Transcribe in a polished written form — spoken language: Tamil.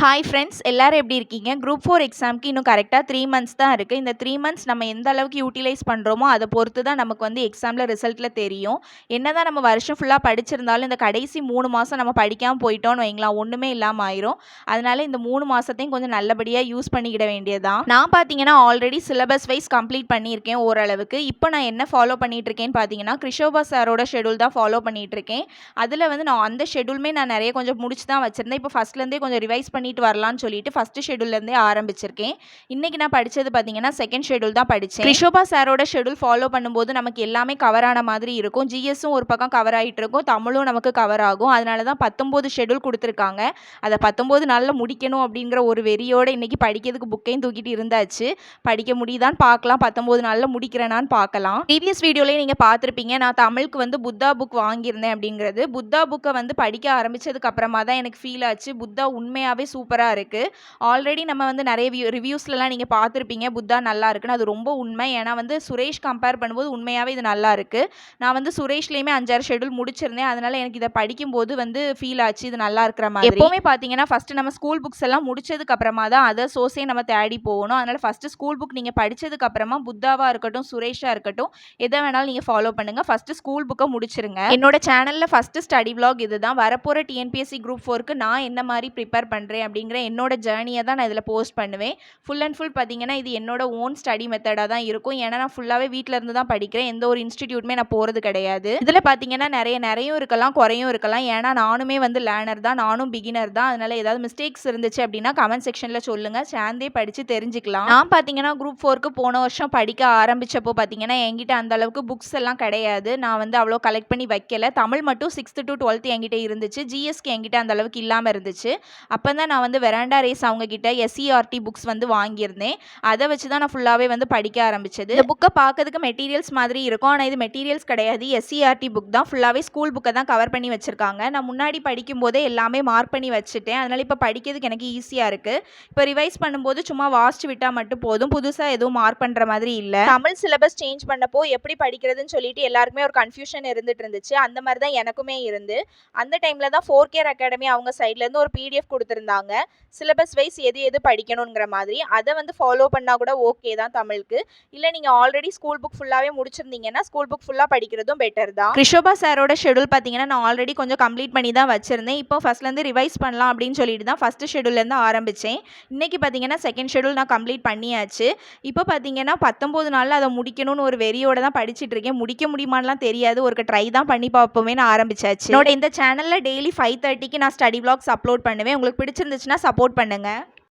ஹாய் ஃப்ரெண்ட்ஸ், எல்லாரும் எப்படி இருக்கீங்க? குரூப் 4 எக்ஸாம்க்கு இன்னும் கரெக்டாக 3 மந்த்ஸ் தான் இருக்குது. இந்த 3 மந்த்ஸ் நம்ம எந்த அளவுக்கு யூட்டிலைஸ் பண்ணுறோமோ அதை பொறுத்து தான் நமக்கு வந்து எக்ஸாமில் ரிசல்ட்டில் தெரியும். என்ன தான் நம்ம வருஷம் ஃபுல்லாக படிச்சிருந்தாலும் இந்த கடைசி 3 மாதம் நம்ம படிக்காமல் போயிட்டோம்னு வைங்களா, ஒன்றுமே இல்லாமல் ஆயிரும். அதனால இந்த 3 மாதத்தையும் கொஞ்சம் நல்லபடியாக யூஸ் பண்ணிக்கிட வேண்டியதுதான். நான் பார்த்தீங்கன்னா ஆல்ரெடி சிலபஸ் வைஸ் கம்ப்ளீட் பண்ணியிருக்கேன் ஓரளவுக்கு. இப்போ நான் என்ன ஃபாலோ பண்ணிட்டு இருக்கேன்னு பார்த்தீங்கன்னா, கிருஷோபா சாரோட ஷெடியூல் தான் ஃபாலோ பண்ணிட்டு இருக்கேன். அதில் வந்து நான் அந்த ஷெடியூலுமே நான் நிறைய கொஞ்சம் முடிச்சு தான் வச்சுருந்தேன். இப்போ ஃபஸ்ட்லேருந்தே கொஞ்சம் ரிவைஸ் பண்ணிட்டு வரலாம்னு சொல்லிட்டு ஃபர்ஸ்ட் ஷெடியூல்லேருந்தே ஆரம்பிச்சிருக்கேன். இன்னைக்கு நான் படித்தது பார்த்தீங்கன்னா செகண்ட் ஷெடியூல் தான் படித்தேன். கிருஷோபா சாரோட ஷெடியூல் ஃபாலோ பண்ணும்போது நமக்கு எல்லாமே கவர் ஆன மாதிரி இருக்கும். ஜிஎஸும் ஒரு பக்கம் கவர் ஆகிட்டு இருக்கும், தமிழும் நமக்கு கவர் ஆகும். அதனால தான் 19 ஷெடியூல் கொடுத்துருக்காங்க. அதை 19 நாளில் முடிக்கணும் அப்படிங்கிற ஒரு வெறியோடு இன்னைக்கு படிக்கிறதுக்கு புக்கையும் தூக்கிட்டு இருந்தாச்சு. படிக்க முடியுதான்னு பார்க்கலாம், 19 நாளில் முடிக்கிறேனான்னு பார்க்கலாம். ப்ரீவியஸ் வீடியோலேயே நீங்கள் பார்த்துருப்பீங்க, நான் தமிழுக்கு வந்து புத்தா புக் வாங்கியிருந்தேன் அப்படிங்கிறது. புத்தா புக்கை வந்து படிக்க ஆரம்பித்ததுக்கு அப்புறமா தான் எனக்கு ஃபீல் ஆச்சு, புத்தா உண்மையாகவே சூப்பராக இருக்குது. ஆல்ரெடி நம்ம வந்து நிறைய ரிவ்யூஸ்லலாம் நீங்கள் பார்த்துருப்பீங்க புத்தா நல்லா இருக்குன்னு. அது ரொம்ப உண்மை. ஏன்னா வந்து சுரேஷ் கம்பேர் பண்ணும்போது உண்மையாகவே இது நல்லா இருக்குது. நான் வந்து சுரேஷ்லேயுமே 5-6 ஷெடியூல் முடிச்சிருந்தேன். அதனால் எனக்கு இதை படிக்கும்போது வந்து ஃபீல் ஆச்சு இது நல்லா இருக்கிற மாதிரி. எப்போவுமே பார்த்தீங்கன்னா ஃபஸ்ட்டு நம்ம ஸ்கூல் புக்ஸ் எல்லாம் முடிச்சதுக்கு அப்புறமா தான் அதை சோர்ஸே நம்ம தேடி போகணும். அதனால் ஃபஸ்ட்டு ஸ்கூல் புக் நீங்கள் படித்ததுக்கு அப்புறமா புத்தாவாக இருக்கட்டும் சுரேஷாக இருக்கட்டும் எதை வேணாலும் நீங்கள் ஃபாலோ பண்ணுங்கள். ஃபஸ்ட்டு ஸ்கூல் புக்கை முடிச்சிருங்க. என்னோட சேனலில் ஃபஸ்ட்டு ஸ்டடி விளாக் இது தான். வரப்போகிற டிஎன்பிஎஸ்சி குரூப் 4க்கு நான் என்ன மாதிரி ப்ரிப்பேர் பண்ணுறேன் அப்படிங்கிற என்னோட ஜேர்னியை தான் நான் இதில் போஸ்ட் பண்ணுவேன். ஃபுல் அண்ட் ஃபுல் பார்த்தீங்கன்னா இது என்னோட ஓன் ஸ்டடி மெத்தடாக தான் இருக்கும். ஏன்னா நான் ஃபுல்லாகவே வீட்டில் இருந்து தான் படிக்கிறேன். எந்த ஒரு இன்ஸ்டிடியூட்டுமே நான் போகிறது கிடையாது. இதில் பார்த்தீங்கன்னா நிறையும் இருக்கலாம், குறையும் இருக்கலாம். ஏன்னா நானுமே வந்து லேர்னர் தான், நானும் பிகினர் தான். அதனால் ஏதாவது மிஸ்டேக்ஸ் இருந்துச்சு அப்படின்னா கமெண்ட் செக்ஷனில் சொல்லுங்கள், சேர்ந்தே படித்து தெரிஞ்சுக்கலாம். நான் பார்த்தீங்கன்னா குரூப் 4க்கு போன வருஷம் படிக்க ஆரம்பித்தப்போ பார்த்தீங்கன்னா என்கிட்ட அந்த அளவுக்கு புக்ஸ் எல்லாம் கிடையாது. நான் வந்து அவ்வளோ கலெக்ட் பண்ணி வைக்கல. தமிழ் மட்டும் 6th to 12th என்கிட்ட இருந்துச்சு. ஜிஎஸ்க்கு என்கிட்ட அந்த அளவுக்கு இல்லாமல் இருந்துச்சு. அப்போ தான் நான் வந்து வெராண்டா ரேஸ் அவங்கக்கிட்ட எஸ்சிஆர்டி புக்ஸ் வந்து வாங்கியிருந்தேன். அதை வச்சு தான் நான் ஃபுல்லாகவே வந்து படிக்க ஆரம்பித்தது. இந்த புக்கை பார்க்கறதுக்கு மெட்டீரியல்ஸ் மாதிரி இருக்கும், ஆனால் இது மெட்டீரியல்ஸ் கிடையாது. எஸ்சிஆர்டி புக் தான். ஃபுல்லாகவே ஸ்கூல் புக்கை தான் கவர் பண்ணி வச்சுருக்காங்க. நான் முன்னாடி படிக்கும்போதே எல்லாமே மார்க் பண்ணி வச்சுட்டேன். அதனால் இப்போ படிக்கிறதுக்கு எனக்கு ஈஸியாக இருக்குது. இப்போ ரிவைஸ் பண்ணும்போது சும்மா வாசிச்சு விட்டால் மட்டும் போதும், புதுசாக எதுவும் மார்க் பண்ணுற மாதிரி இல்லை. தமிழ் சிலபஸ் சேஞ்ச் பண்ணப்போ எப்படி படிக்கிறதுன்னு சொல்லிட்டு எல்லாருக்குமே ஒரு கன்ஃபியூஷன் இருந்துட்டு இருந்துச்சு. அந்த மாதிரி தான் எனக்குமே இருந்து. அந்த டைமில் தான் 4K அகாடமி அவங்க சைட்லேருந்து ஒரு பிடிஎஃப் கொடுத்துருந்தாங்க, சிலபஸ் வைஸ் எது படிக்கணுங்கிற மாதிரி. அதை வந்து ஃபாலோ பண்ணால் கூட ஓகே தான் தமிழுக்கு. இல்லை நீங்கள் ஆல்ரெடி ஸ்கூல் புக் ஃபுல்லாகவே முடிச்சிருந்தீங்கன்னா ஸ்கூல் புக் ஃபுல்லாக படிக்கிறதும் பெட்டர் தான். கிருஷோபா சாரோட ஷெடியூல் பார்த்தீங்கன்னா நான் ஆல்ரெடி கொஞ்சம் கம்ப்ளீட் பண்ணி தான் வச்சிருந்தேன். இப்போ ஃபர்ஸ்ட்லேருந்து ரிவைஸ் பண்ணலாம் அப்படின்னு சொல்லிட்டு தான் ஃபஸ்ட்டு ஷெடியூல்லேருந்து ஆரம்பித்தேன். இன்றைக்கி பார்த்தீங்கன்னா செகண்ட் ஷெடியூல் நான் கம்ப்ளீட் பண்ணியாச்சு. இப்போ பார்த்தீங்கன்னா 19 நாளில் அதை முடிக்கணும்னு ஒரு வெறியோடு தான் படிச்சுட்டு இருக்கேன். முடிக்க முடியுமான்லாம் தெரியாது, ஒரு ட்ரை தான் பண்ணி பார்ப்போமே நான் ஆரம்பிச்சாச்சு. என்னோட இந்த சேனலில் டெய்லி 5:30க்கு நான் ஸ்டடி விளாக்ஸ் அப்லோட் பண்ணுவேன். உங்களுக்கு பிடிச்சிருந்துச்சுன்னா சப்போர்ட் பண்ணுங்கள்.